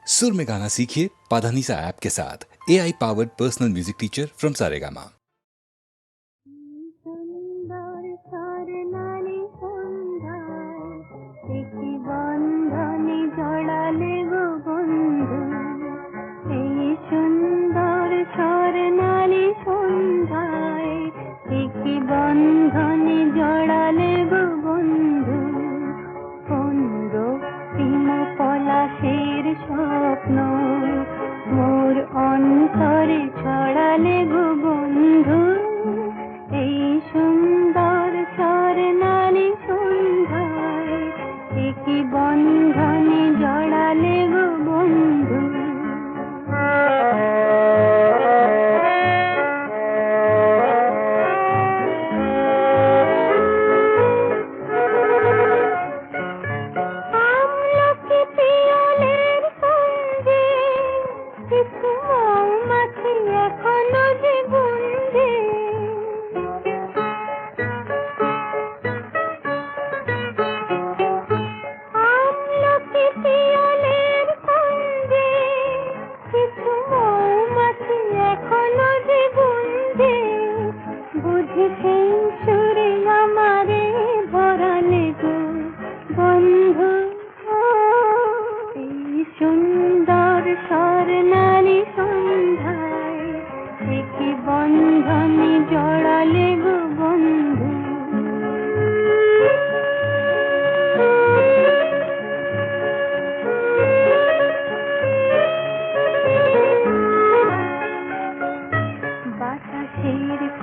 सुर में गाना सीखिए पाधानीसा ऐप के साथ। AI powered personal music teacher from Saregama. मोर अंतरे छड़ाले गो बंधु এই সুন্দর স্বর্ণালী সন্ধ্যায় একই বন্ধনে জড়ালে গো বন্ধু।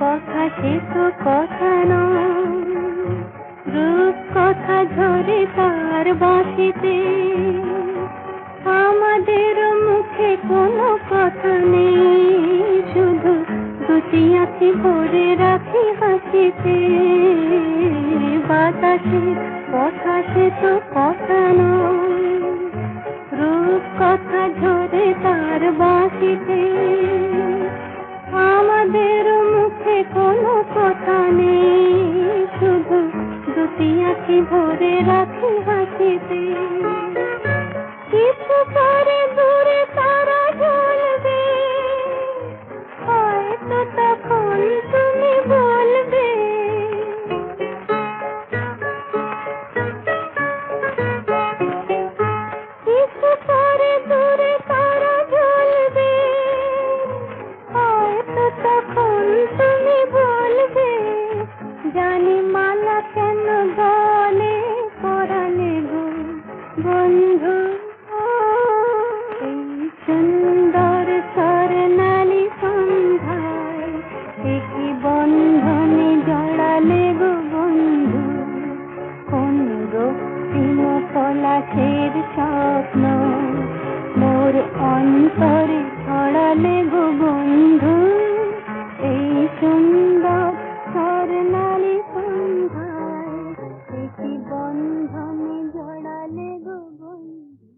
কথা সে তো কথা নয়, রূপ কথা ঝরে তার বাঁশিতে, আমাদের মুখে কোনো কথা নেই, শুধু দুটি আঁখি ভরে রাখি হাসিতে। বাতাসের কথা সে তো কথা নয়, রূপ কথা ঝরে তার বাঁশিতে, আমাদের মুখে কোনো কথা নেই, শুধু দুটি আঁখি ভরে রাখি হাসিতে। কিছু পরে দূরে তারা জ্বলবে, হয়তো তখন তুমি বলবে, কিছু পরে দূরে তারা জ্বলবে, হয়তো তখন তুমি বলবে, জানি মালা কেন বলে পরালে গো বন্ধু। এই সুন্দর স্বর্ণালী সন্ধ্যায় একই বন্ধনে জড়ালে গো বন্ধু, কোন রক্তিম পলাশের স্বপ্ন মোর অন্তরে ছড়ালে গো বন্ধু। এই সুন্দর স্বর্ণালী সন্ধ্যায় একই বন্ধনে জড়ালে গো বন্ধু।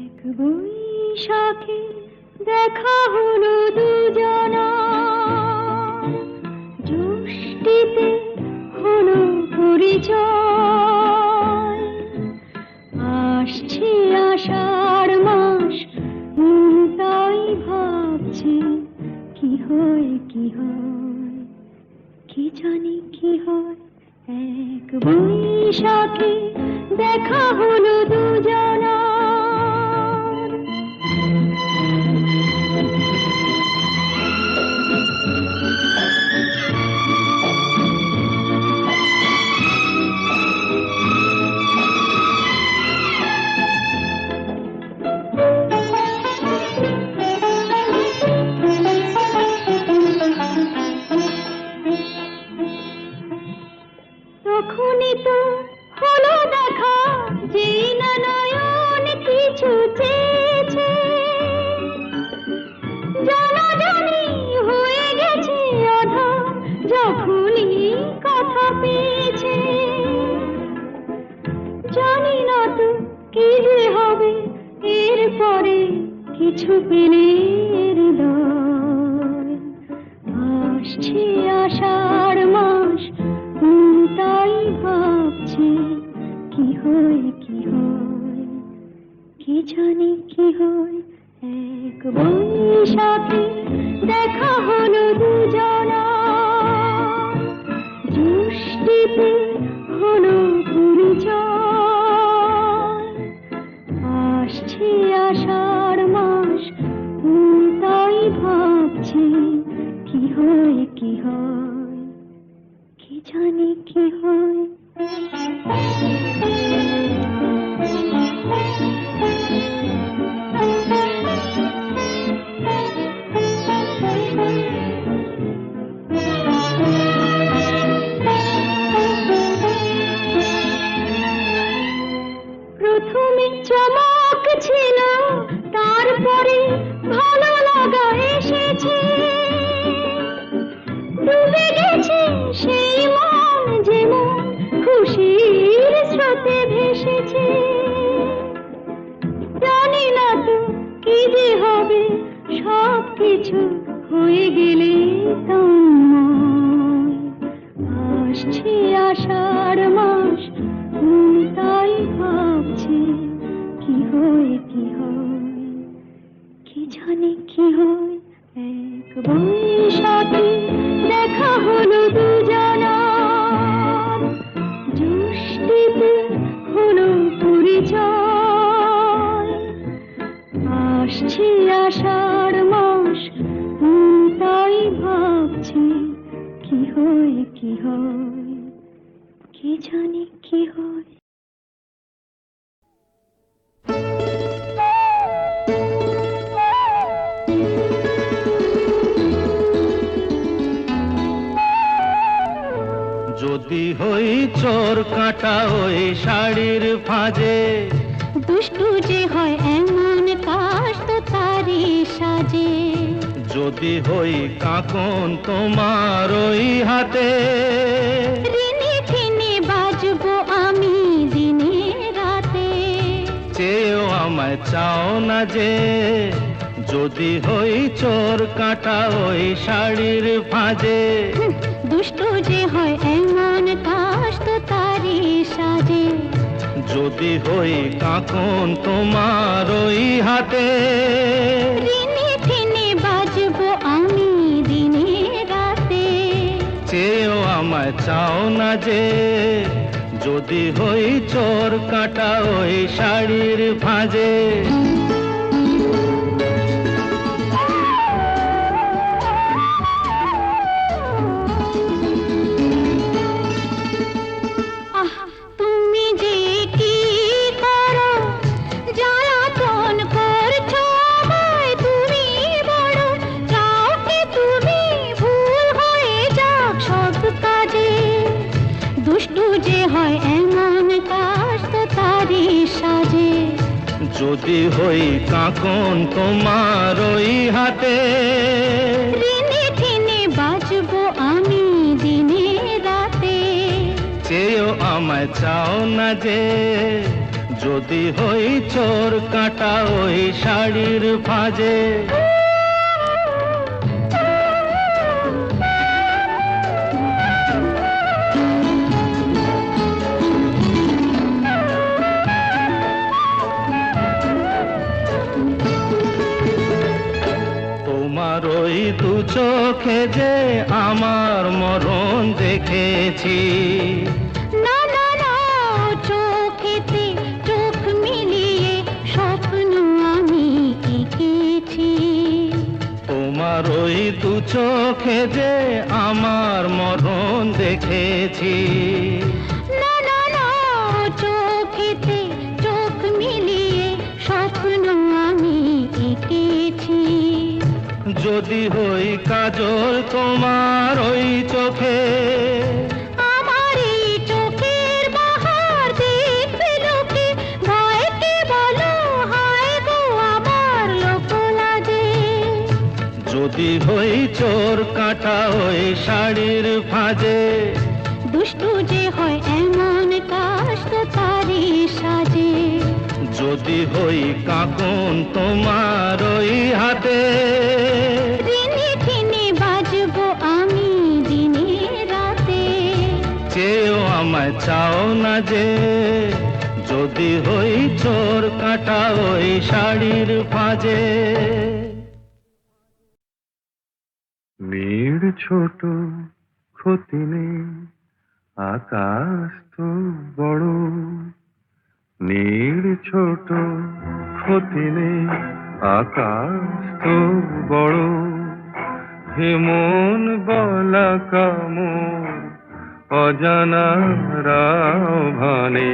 এক বৈশাখে দেখা হলো দুজনা, জ্যৈষ্ঠীতে হলো পরিচয়, আসছে আষাঢ় মাস, তাই ভাবছি কি হয় কি হয়, কি জানি কি হয়। এক বৈশাখে দেখা হলো দুজনা, তখনই তো হলো দেখা, যেই না নয়ন কিছু চেয়েছে, জানাজানি হয়ে গেছে অধা, যখনই কথা পেয়েছে। কি যে হবে এরপরে কিছু পেলে হৃদয়। আসছে আষাঢ় মাস, তাই ভাবছি কি হয় কি হয়, কি জানি কি হয়। এক বৈশাখে দেখা হলো দুজনা, জ্যৈষ্ঠীতে হলো পরিচয়। আসছে আষাঢ় মাস, তাই ভাবছি কি হয় কি হয়, কি জানি কি হয়। প্রথমে চমক ছিল, তারপরে ভালো লাগা এসেছে। ডুবে গেছে সেই মন, যেমন খুশির স্রোতে ভেসেছে। জানি না তো কি যে হবে, সব কিছু হয়ে গেলে তন্ময়। আসছে আষাঢ় মাস, তাই ভাবছি কি হয় কি হয়, কি জানি কি হয়। এক বৈশাখে দেখা হলো দুজনা, জ্যৈষ্ঠীতে হলো পরিচয়। আসছে আষাঢ় মাস, তাই ভাবছি কি হয় কি হয়, কি জানি কি হয়। যদি হই চোর কাটা ওই শাড়ির ফাঁজে, দুষ্টু যে হয় এমন কাশ তো তারি সাজে। যদি হই কাকন তোমার ওই হাতে, রিনি ঠিনি বাজবো আমি দিনে রাতে। চেয়েও আমায় চাও না যে, যদি হই চোর কাটা ওই শাড়ির ফাঁজে। দুষ্টু যে হয় এমন কাশ তো তারি সাজে। যদি হই কাকন তোমার ওই হাতে, রিনি ঠিনি বাজবো আমি দিনে রাতে। চেয়েও আমায় চাও না যে, যদি হই চোর কাটা ওই শাড়ির ফাঁজে। আহ, তুমি যে কি করো, জ্বালাতন করছো আমায় তুমি বড়। চাও কি তুমি ভুল হয়ে যাক সব কাজে। দুষ্টু যে হয় এমন কাশ তো তারি সাজে। যদি হই কাকন তোমার ওই হাতে, রিনি ঠিনি বাজবো আমি দিনে রাতে। চেয়েও আমায় চাও না যে, যদি হই চোর কাটা ওই শাড়ির ফাঁজে। তোমার ওই দু চোখে যে আমার মরণ দেখেছি। না না না, চোখেতে চোখ মিলিয়ে স্বপ্ন আমি এঁকেছি। তোমার ওই দু চোখে যে আমার মরণ দেখেছি। না না না, চোখেতে চোখ মিলিয়ে স্বপ্ন আমি এঁকেছি। যদি হই কাজল তোমার ওই চোখে, আমার এই চোখের বাহার দেখবে লোকে। ভয়কে বলো হায় গো আমার লোক লাজে। যদি হই চোর কাটা ওই শাড়ির ফাঁজে। দুষ্টু যে হয় এমন কাশ তো তারি সাজে। যদি হই কাঁকন তোমার ওই হাতে, ঋণে টিনে বাজবো আমি দিনে রাতে। চেয়েও আমায় চাও না যে, যদি হই চোর কাঁটা ওই শাড়ির ফাঁজে। নীড় ছোট ক্ষতি নেই, আকাশ তো বড়। নীড় ছোট ক্ষতি নেই, আকাশ তো বড়। হেমন বলা কামর অজানা রাভানে,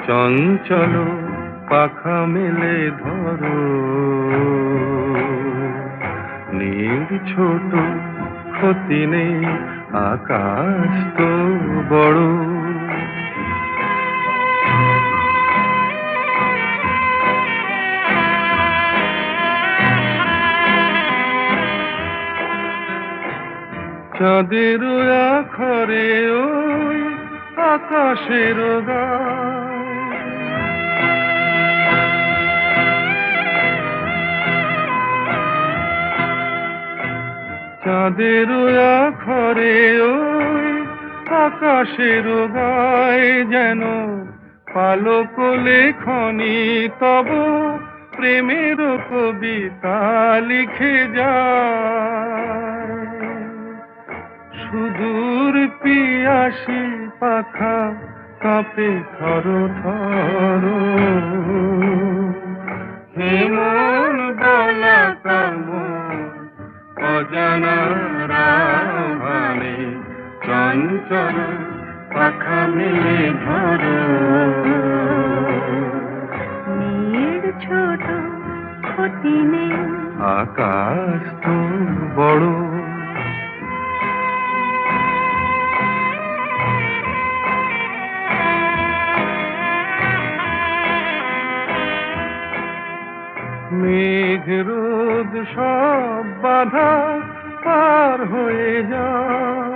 চঞ্চল পাখা মেলে ধরো। নীড় ছোট ক্ষতি নেই, আকাশ তো বড়। চাঁদের আখরে ওই আকাশের গায়, চাঁদের আখরে ওই আকাশের গায়, যেন পালক লেখনি তব প্রেমের কবিতা লিখে যায়। সুদূর পিয়াসী পাখা কাঁপে থর থর, হেমন বলা কামর অজানা রাভানে, চঞ্চল পাখা মেলে ধরো। নীড় ছোট ক্ষতি নেই, আকাশ তো বড়। মেঘ রোদ সব বাধা পার হয়ে যায়,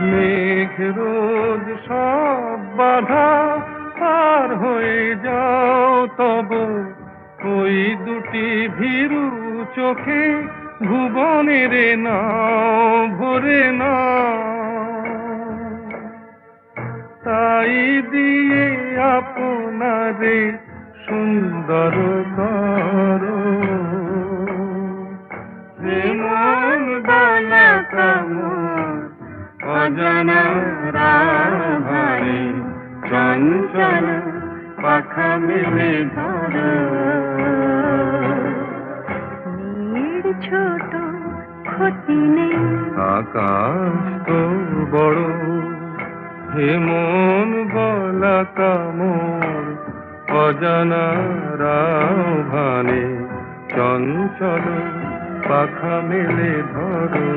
মেঘ রোদ সব বাধা পার হয়ে যাও। তব ওই দুটি ভীরু চোখে ভুবনের নাও ভরে নাও। তাই দিয়ে আপনারে সুন্দর করো, হেমন বলা কামর অজানা রাভানে, চঞ্চল পাখা মেলে ধরো। নীড় ছোট ক্ষতি নেই, আকাশ তো বড়। হেমন বলা কামর অজানা রাভানে, চঞ্চল পাখা মেলে ধরো।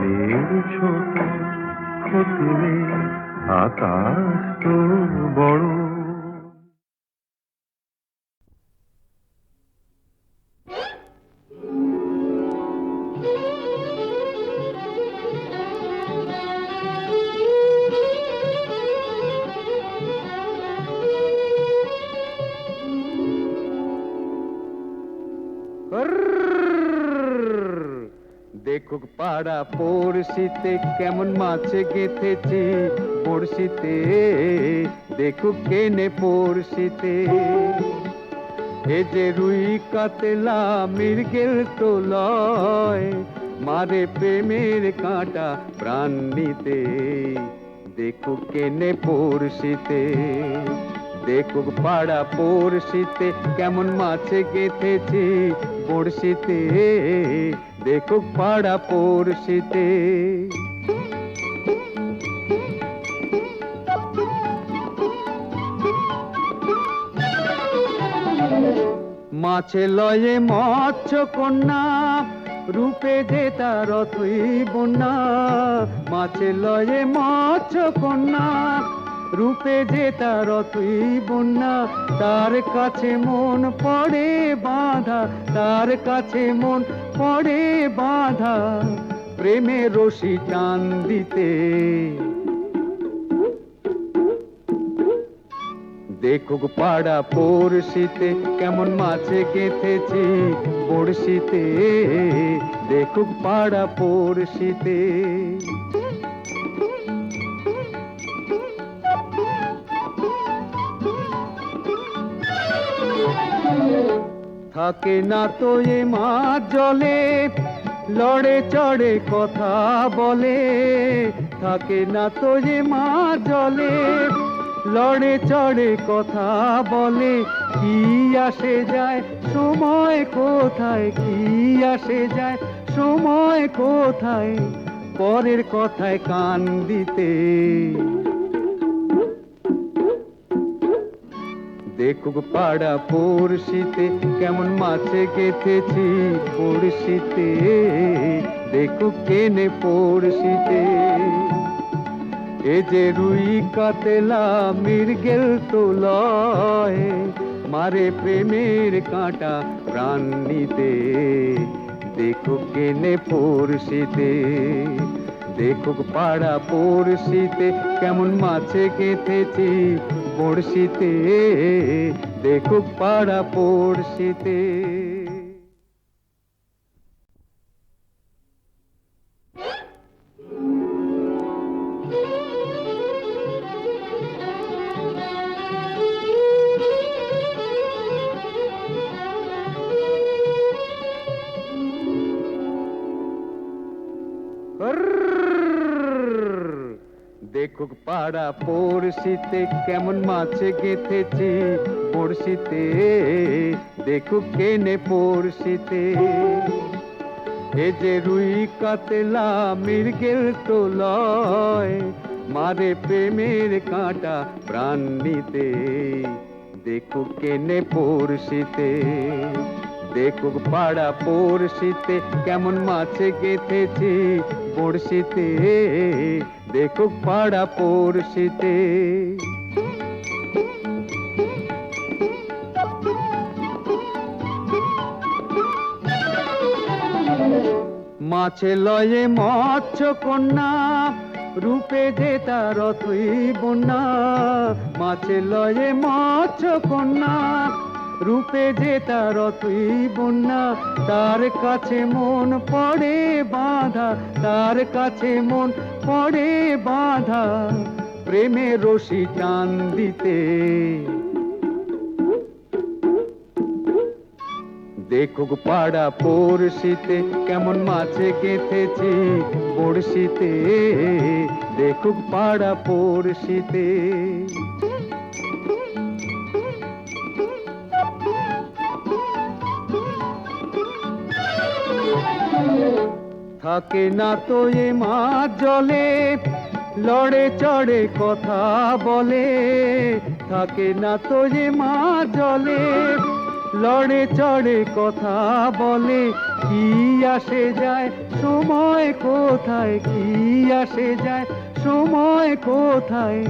নীড় ছোট ক্ষতি নেই, আকাশ তো বড়। দেখুক পাড়া পড়শিতে কেমন মাছ গেঁথেছি বড়শিতে, দেখুক কেনে পড়শিতে। এ যে রুই কাতলা মৃগেল তো লয়, মারে প্রেমের কাঁটা প্রাণ নিতে, দেখুক কেনে পড়শিতে। দেখুক পাড়া পড়শিতে কেমন মাছ গেঁথেছি বড়শিতে, দেখুক পাড়া পড়শিতে। মাছে লয়ে মৎস্য কন্যা, রূপে যে তার অথই বন্যা। মাছে লয়ে মৎস্য কন্যা, রূপে যে তার অথই বন্যা। তার কাছে মন পড়ে বাঁধা, তার কাছে মন পড়ে বাঁধা। প্রেমে রশি টান দিতে। দেখুক পাড়া পড়শিতে কেমন মাছে গেঁথেছি বড়শিতে। দেখুক পাড়া পড়শিতে। থাকে না তো এ মাছ জলে, লড়ে চড়ে কথা বলে। থাকে না তো এ মাছ জলে, লড়ে চড়ে কথা বলে। কি আসে যায় সময় কোথায়, কি আসে যায় সময় কোথায়, পরের কথায় কান দিতে। দেখুক পাড়া পড়শিতে কেমন মাছে গেঁথেছি বড়শিতে। দেখুক কেনে পড়শিতে। এ যে রুই কাতলা মৃগেল তো লয়, মারে প্রেমের কাঁটা প্রাণ নিতে। দেখুক কেনে পড়শিতে। দেখুক পাড়া পড়শিতে কেমন মাছে গেঁথেছি বড়শিতে। দেখুক পাড়া পড়শিতে। দেখুক পাড়া পড়শিতে কেমন মাছে গেঁথেছি বড়শিতে। দেখুক কেনে পড়শিতে। এ যে রুই কাতলা মৃগেল তো লয়, মারে প্রেমের কাঁটা প্রাণ নিতে। দেখুক কেনে পড়শিতে। দেখুক পাড়া পড়শিতে কেমন মাছে গেঁথেছি বড়শিতে। দেখুক পাড়া পড়শিতে। মাছে লয়ে মৎস্য কন্যা, রূপে যে তার অথই বন্যা। মাছে লয়ে মৎস্য কন্যা, রূপে যে তার অথই বন্যা। তার কাছে মন পড়ে বাঁধা, তার কাছে মন পড়ে বাঁধা, প্রেমে রশি টান দিতে। দেখুক পাড়া পড়শিতে কেমন মাছে গেঁথেছি বড়শিতে। দেখুক পাড়া পড়শিতে। থাকে না তো এ মাছ জলে, লড়ে চড়ে কথা বলে। থাকে না তো এ মাছ জলে, লড়ে চড়ে কথা বলে। কি আসে যায় সময় কোথায়, কি আসে যায় সময় কোথায়,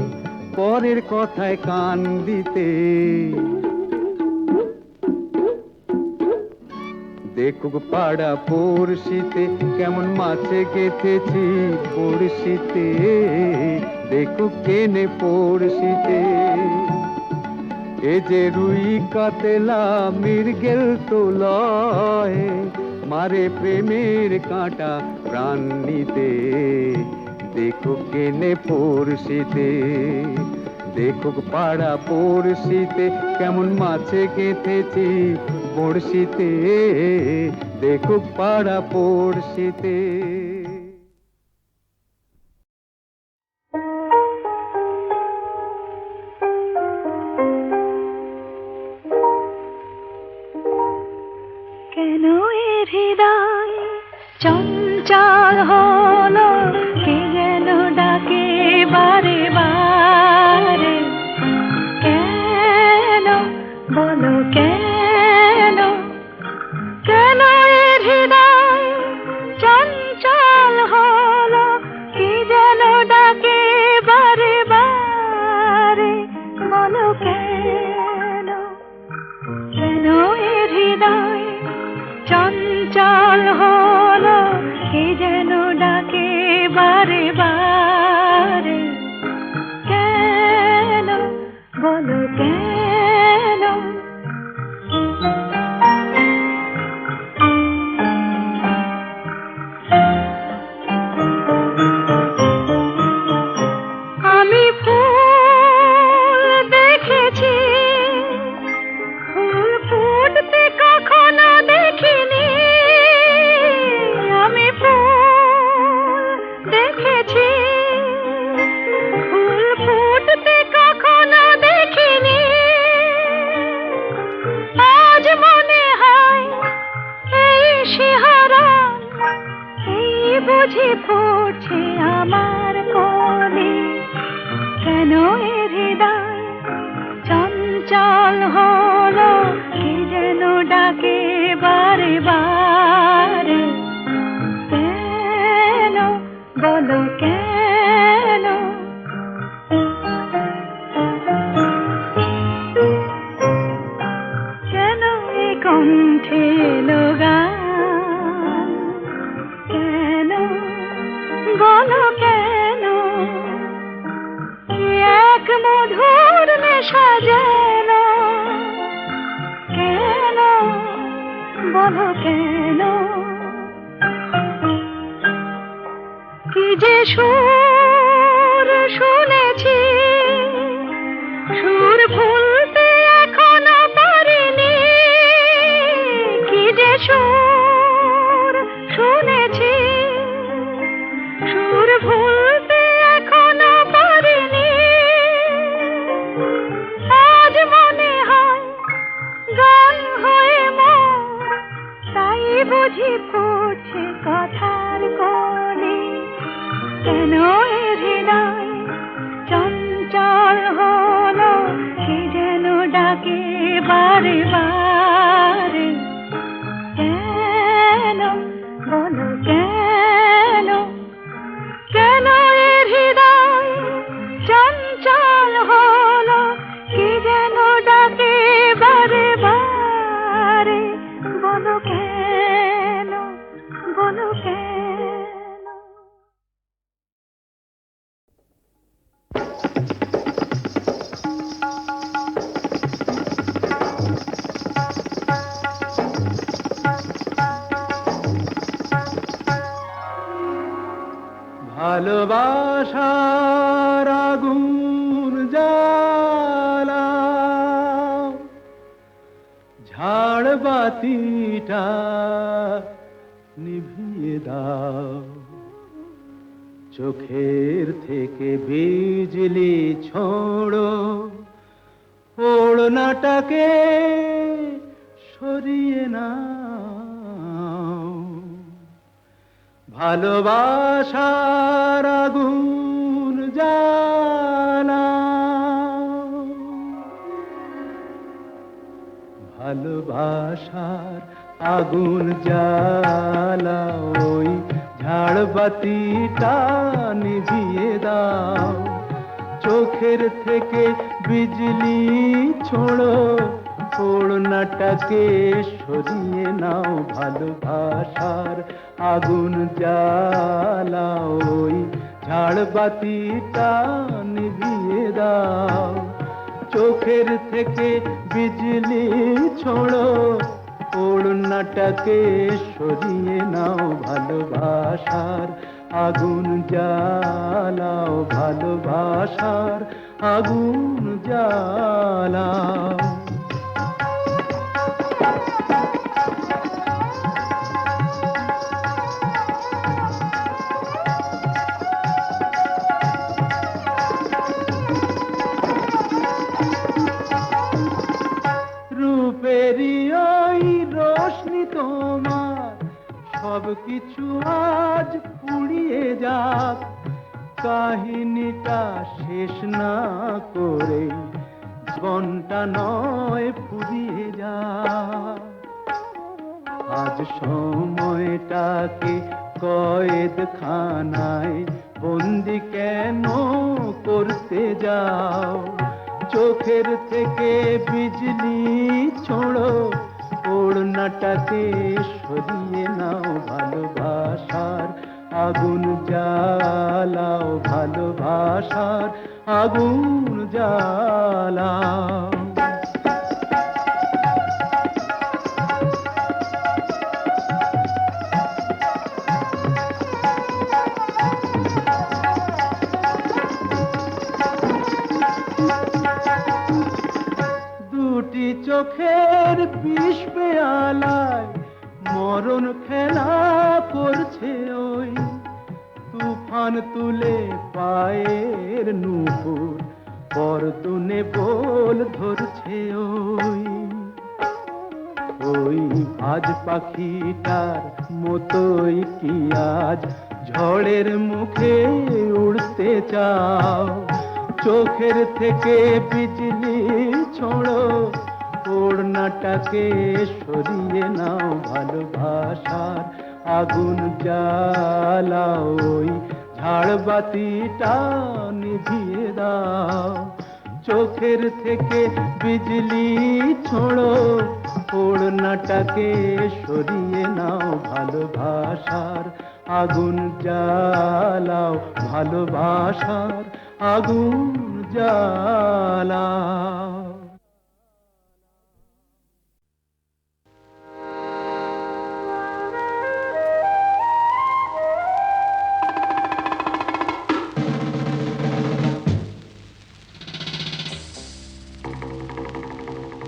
পরের কথায় কান দিতে। দেখুক পাড়া পড়শিতে কেমন মাছে গেঁথেছি বড়শিতে। দেখুক কেনে পড়শিতে। এ যে রুই কাতলা মৃগেল তো লয়, মারে প্রেমের কাঁটা প্রাণ নিতে। দেখুক কেনে পড়শিতে। দেখুক পাড়া পড়শিতে কেমন মাছে গেঁথেছি বড়শিতে। দেখুক পাড়া পড়শিতে। কেন এ হৃদয় চঞ্চল হলো, কে যেন ডাকে বারে বারে। কেন বলো কেন, কেন এ হৃদয় চঞ্চল হলো, কে যেন ডাকে বারে বারে। বলো কেন, কেন এ হৃদয় চঞ্চল হলো, কে যেন বলো কেন আমি ফুল দেখেছি ফুল ফুটতে কখনো দেখিনি আমি ফুল দেখেছি ফুল ফুটতে কখনো দেখিনি আজ মনে হয় এই শিহরণ এই বুঝি ফুটছে আমার মনে কেন এ হৃদয় চঞ্চল হলো কি যেন ডাকে বারে বারে কেন বলো কেন কেন এ কণ্ঠে গান কেন বলো কেন এক মধুর নেশা যেন কেন বলো কেন কি যে সুর শুনেছি সুর ভুলতে এখনো পারিনি কি যে সুর শুনেছি সুর ভুলতে এখনো পারিনি আজ মনে হয় গান হয়ে মোর তাই বুঝি ফুটছে কথার কোণে কেন এ হৃদয় চঞ্চল হলো কি যেন ডাকে বারে বারে কেন বলো কেন কেন এ হৃদয় চঞ্চল হলো কি যেন ডাকে বারে বারে বলো কেন বলো কেন ভালোবাসার আগুন জ্বালা ঝাড় বাতিটা নিভিয়ে দাও চোখের থেকে বিজলি ছোড়ো ওড়নাটাকে সরিয়ে নাও ভালোবাসার আগুন জ্বালা ভালোবাসার আগুন জ্বালা ওই ঝাড়বাতিটা নিভিয়ে দাও চোখের থেকে বিজলি ছোড়ো ওড়নাটাকে সরিয়ে নাও ভালোবাসার আগুন জ্বালা ওই ঝাড়বাতিটা নিভিয়ে দাও চোখের থেকে বিজলি ছোড়ো ওড়নাটাকে সরিয়ে নাও ভালোবাসার আগুন জ্বালাও ভালোবাসার আগুন জ্বালাও রূপেরই ওই রোশনি তোমার সব কিছু আজ পুড়িয়ে যাক কাহিনীটা শেষ না করে জীবনটা নয় ফুরিয়ে যাক আজ সময়টাকে কয়েদখানায় বন্দি কেন করতে যাও চোখের থেকে বিজলি ছোড়ো ওড়নাটাকে সরিয়ে নাও ভালোবাসার আগুন জ্বালাও ভালোবাসার আগুন জ্বালাও। দুটি চোখের বিষ পেয়ালায় মরণ খেলা করছে ওই, তুফান তুলে পায়ের নুপুর পরদুনে বল ধরছে ওই। ওই আজ পাখিটার মতোই কি আজ ঝড়ের মুখে উড়তে চাও? চোখের থেকে বিজলি ছোড়ো, ওড়নাটাকে সরিয়ে নাও, ভালোবাসার আগুন জ্বালাও, ওই ঝাড়বাতিটা নিভিয়ে দাও। চোখের থেকে বিজলি ছোড়ো, ওড়নাটাকে সরিয়ে নাও, ভালোবাসার আগুন জ্বালাও, ভালোবাসার আগুন জ্বালাও।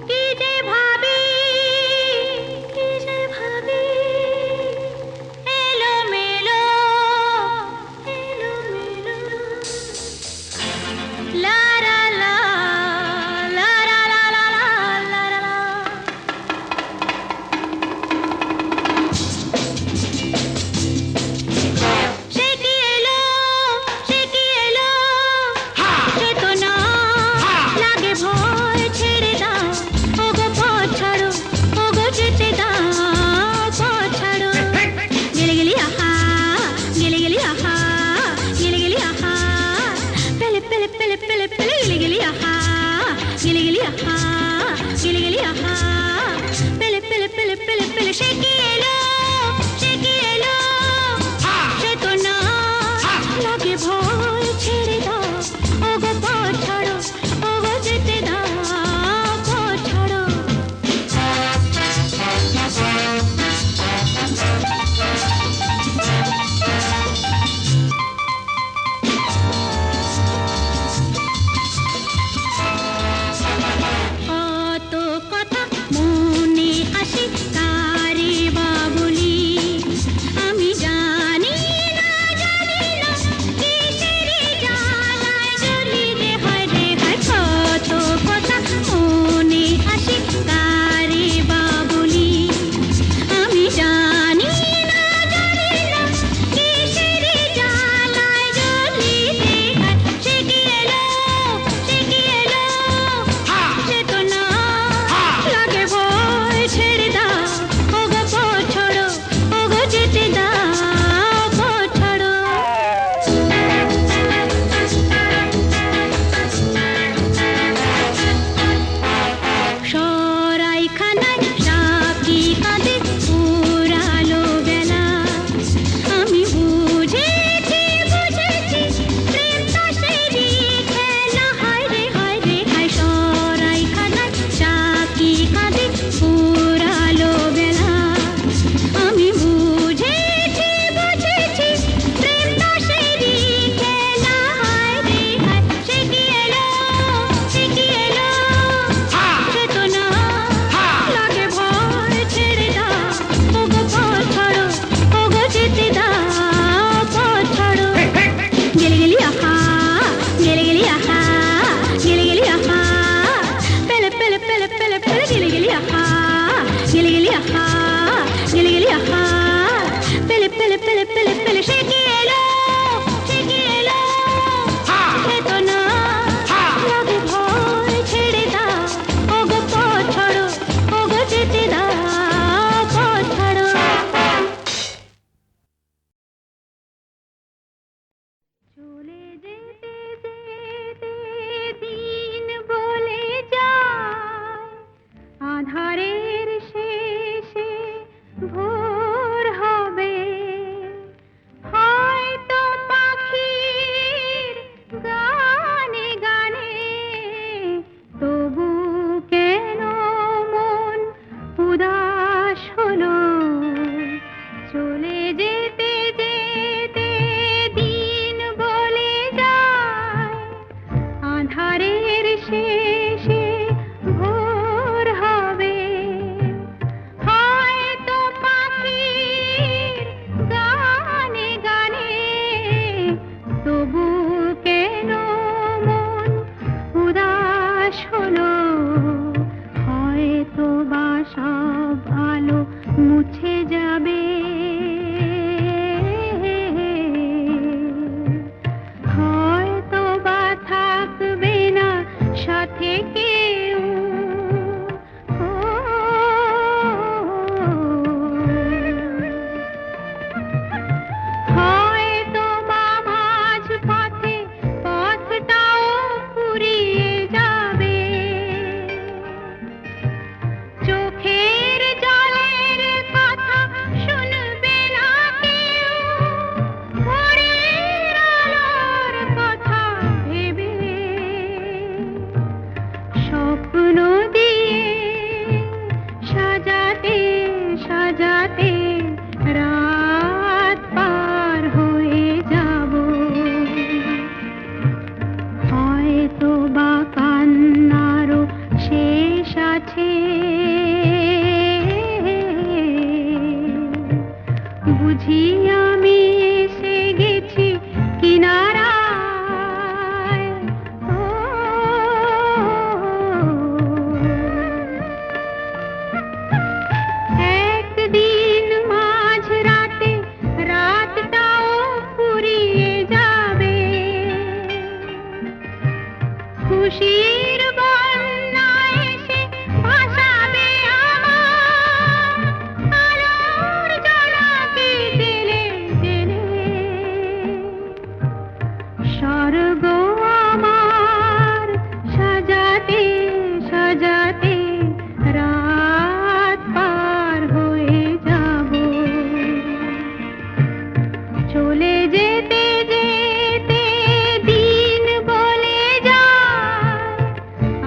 কি যে ভাবি, কি যে ভাবি, এলোমেলো, এলোমেলো। লা লা লা, লা লা লা লা লা লা লা। সে কি এলো, সে কি এলো, সে তো না লাগে ভয়, ছেড়ে দাও ওগো পথ ছাড়ো, ওগো যেতে দাও পথ ছাড়ো। গেলে গেলি আহা, গেলে গেলি আহা, গেলে গেলি আহা, পেলে পেলে পেলে পেলে পেলে গেলে গেলি আহা, গেলে গেলি আহা, গেলে গেলি আহা, পেলে পেলে পেলে পেলে পেলে। সে কি এলো, সে কি এলো, সে তো না লাগে ভয়, ছেড়ে দাও ওগো পথ ছাড়ো, ওগো যেতে দাও পথ ছাড়ো। কত কথা যাবে হয়তো বা থাকবে না সাথে কেউ ও, হয়তো বা মাঝ পথে পথটাও ফুরিয়ে যাবে চোখের জলের কথা শুনবে না কেউ ভোরের আলোর কথা ভেবে স্বপ্ন দিয়ে সাজাতে সাজাতে রাত পার হয়ে যাব হয়তো বা কান্নারও শেষ আছে বুঝি আমি এসে গেছি কিনারায় ও, একদিন মাঝ রাতে রাতটাও ফুরিয়ে যাবে খুশির বন্যা এসে ভাসাবে আমার আলোর জোনাকি জেলে জেলে স্বর্গ আমার সাজাতে সাজাতে রাত পার হয়ে যাব চলে যেতে যেতে দিন বলে যায়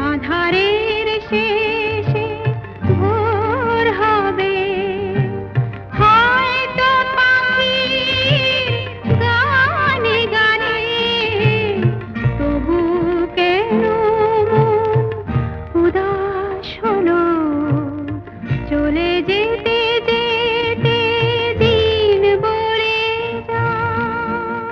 আধারের শেষে ভোর হবে হয়তো পাখির গানে গানে তবু কেন মন উদাস হলো চলে যেতে যেতে দিন বলে যায়